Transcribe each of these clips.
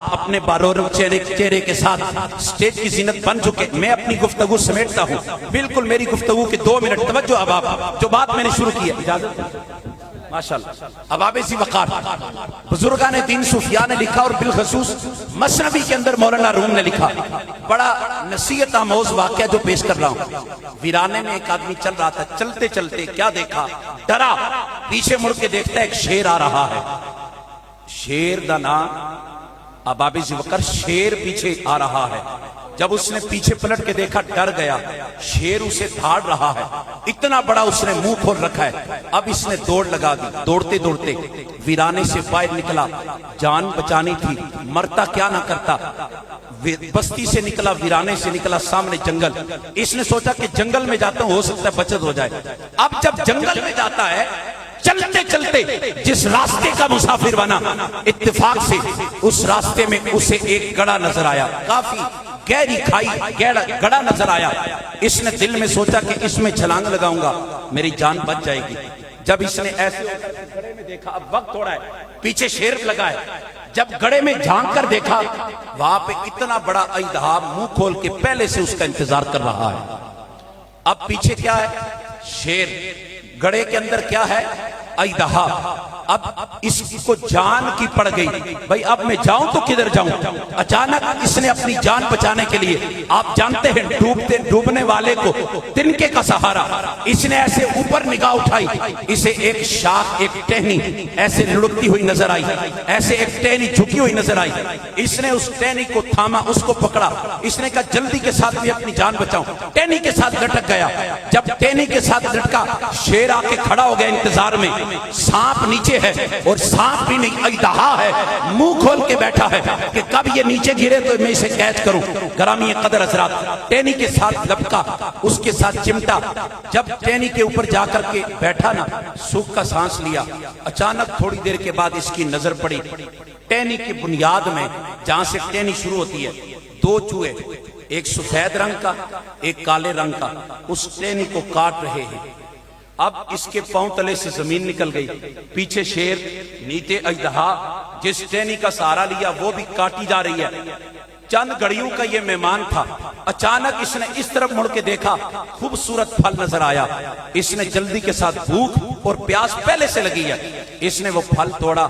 اپنے بارور چہرے کے ساتھ سٹیج کی زینت بن چکے، میں اپنی گفتگو سمیٹتا ہوں۔ بالکل میری گفتگو کے 2 منٹ توجہ۔ اب آپ جو بات میں نے شروع کی ہے، اجازت ماشاءاللہ۔ اب آپ اسی وقار بزرگان دین صوفیاء نے لکھا، اور بالخصوص مثنوی کے اندر مولانا روم نے لکھا، بڑا نصیحت آموز واقعہ جو پیش کر رہا ہوں۔ ویرانے میں ایک آدمی چل رہا تھا، چلتے چلتے کیا دیکھا؟ ڈرا، پیچھے مڑ کے دیکھتا ہے ایک شیر آ رہا ہے۔ شیر دا نام اباب ذوالفقار، شیر پیچھے آ رہا ہے۔ جب اس نے پیچھے پلٹ کے دیکھا، ڈر گیا، شیر اسے دھاڑ رہا ہے، اتنا بڑا اس نے منہ کھول رکھا ہے۔ اب اس نے دوڑ لگا دی، دوڑتے دوڑتے ویرانے سے باہر نکلا، جان بچانی تھی، مرتا کیا نہ کرتا۔ بستی سے نکلا، ویرانے سے نکلا، سامنے جنگل۔ اس نے سوچا کہ جنگل میں جاتا ہوں، ہو سکتا ہے بچت ہو جائے۔ اب جب جنگل میں جاتا ہے، چلتے چلتے جس راستے کا مسافر بنا، اتفاق سے اس راستے میں اسے ایک گڑھا نظر آیا، کافی گہری کھائی گڑھا نظر آیا۔ اس نے دل میں سوچا کہ اس میں چھلانگ لگاؤں گا میری جان بچ جائے گی۔ جب اس نے ایسے گڑھے میں دیکھا، اب وقت تھوڑا ہے، پیچھے شیر لگا ہے۔ جب گڑھے میں جھانک کر دیکھا، وہاں پہ اتنا بڑا اژدہا منہ کھول کے پہلے سے اس کا انتظار کر رہا ہے۔ اب پیچھے کیا ہے؟ شیر۔ گڑھے کے اندر کیا ہے؟ اژدہا۔ اب اس کو جان کی پڑ گئی، بھائی اب میں جاؤں تو کدھر جاؤں؟ اچانک اس نے اپنی جان بچانے کے لیے، آپ جانتے ہیں ڈوبنے والے کو تنکے کا سہارا، اس نے ایسے اوپر نگاہ اٹھائی، اسے ایک شاخ، ایک ٹہنی ایسے لڑکتی ہوئی نظر آئی، ایسے ایک ٹہنی جھکی ہوئی نظر آئی۔ اس نے اس ٹہنی کو تھاما، اس کو پکڑا، اس نے کہا جلدی کے ساتھ میں اپنی جان بچاؤں۔ ٹہنی کے ساتھ لٹک گیا۔ جب ٹہنی کے ساتھ لٹکا، شیر آ کے کھڑا ہو گیا انتظار میں۔ سانپ نیچے ہے، اور سانپ بھی نہیں، اژدہا ہے، منہ کھول کے بیٹھا ہے کہ کب یہ نیچے گرے تو میں اسے قید کروں۔ گرامی قدر حضرات، ٹہنی کے ساتھ لپکا، اس کے ساتھ چمٹا۔ جب ٹہنی کے اوپر جا کر کے بیٹھا نا، سکھ کا سانس لیا۔ اچانک تھوڑی دیر کے بعد اس کی نظر پڑی، ٹہنی کی بنیاد میں جہاں سے ٹہنی شروع ہوتی ہے، 2 چوہے، ایک سفید رنگ کا، ایک کالے رنگ کا، اس ٹہنی کو کاٹ رہے ہیں۔ اب اس کے پاؤں تلے سے زمین نکل گئی، پیچھے شیر، نیچے اژدہا، جس ٹہنی کا سہارا لیا وہ بھی کاٹی جا رہی ہے۔ چند گھڑیوں کا یہ مہمان تھا، اچانک اس نے اس طرف مڑ کے دیکھا، خوبصورت پھل نظر آیا۔ اس نے جلدی کے ساتھ، بھوک اور پیاس پہلے سے لگی ہے، اس نے وہ پھل توڑا،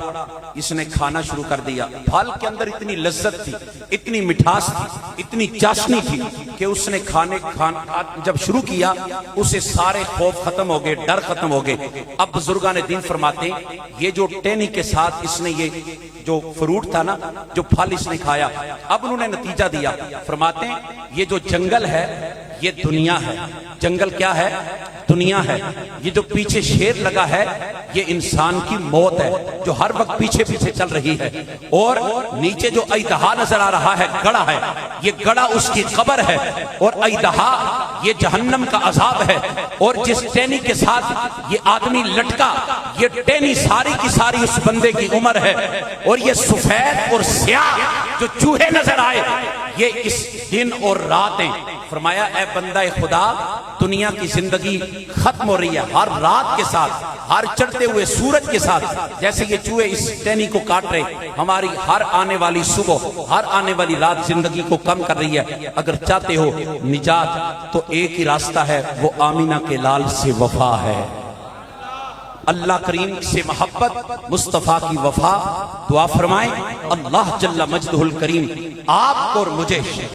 اس نے کھانا شروع کر دیا۔ پھل کے اندر اتنی لذت تھی، اتنی مٹھاس تھی، اتنی چاشنی تھی کہ اس نے کھانا جب شروع کیا، اسے سارے خوف ختم ہو گئے، ڈر ختم ہو گئے۔ اب بزرگان دین فرماتے ہیں، یہ جو ٹہنی کے ساتھ اس نے یہ جو فروٹ تھا نا، جو پھل اس نے کھایا، اب انہوں نے نتیجہ دیا۔ فرماتے ہیں یہ جو جنگل ہے یہ دنیا ہے۔ جنگل کیا ہے؟ دنیا ہے۔ یہ جو پیچھے شیر لگا ہے یہ انسان کی موت ہے، جو ہر وقت پیچھے پیچھے چل رہی ہے۔ اور نیچے جو اژدہا نظر آ رہا ہے، گڑھا ہے، یہ گڑھا اس کی قبر ہے، اور اژدہا یہ جہنم کا عذاب ہے۔ اور جس ٹہنی کے ساتھ یہ آدمی لٹکا، یہ ٹہنی ساری کی ساری اس بندے کی عمر ہے۔ اور یہ سفید اور سیاہ جو چوہے نظر آئے، یہ اس دن اور رات ہیں۔ فرمایا اے بندہ خدا، دنیا کی زندگی ختم ہو رہی ہے ہر رات کے ساتھ، ہر چڑھتے ہوئے سورج کے ساتھ۔ جیسے یہ چوہے اس ٹہنی کو کاٹ رہے، ہماری ہر آنے والی صبح، ہر آنے والی رات زندگی کو کم کر رہی ہے۔ اگر چاہتے ہو نجات تو ایک ہی راستہ ہے، وہ آمینہ کے لال سے وفا ہے۔ اللہ کریم سے محبت، مصطفیٰ کی وفا۔ دعا فرمائیں اللہ جل مجدہ الکریم آپ کو اور مجھے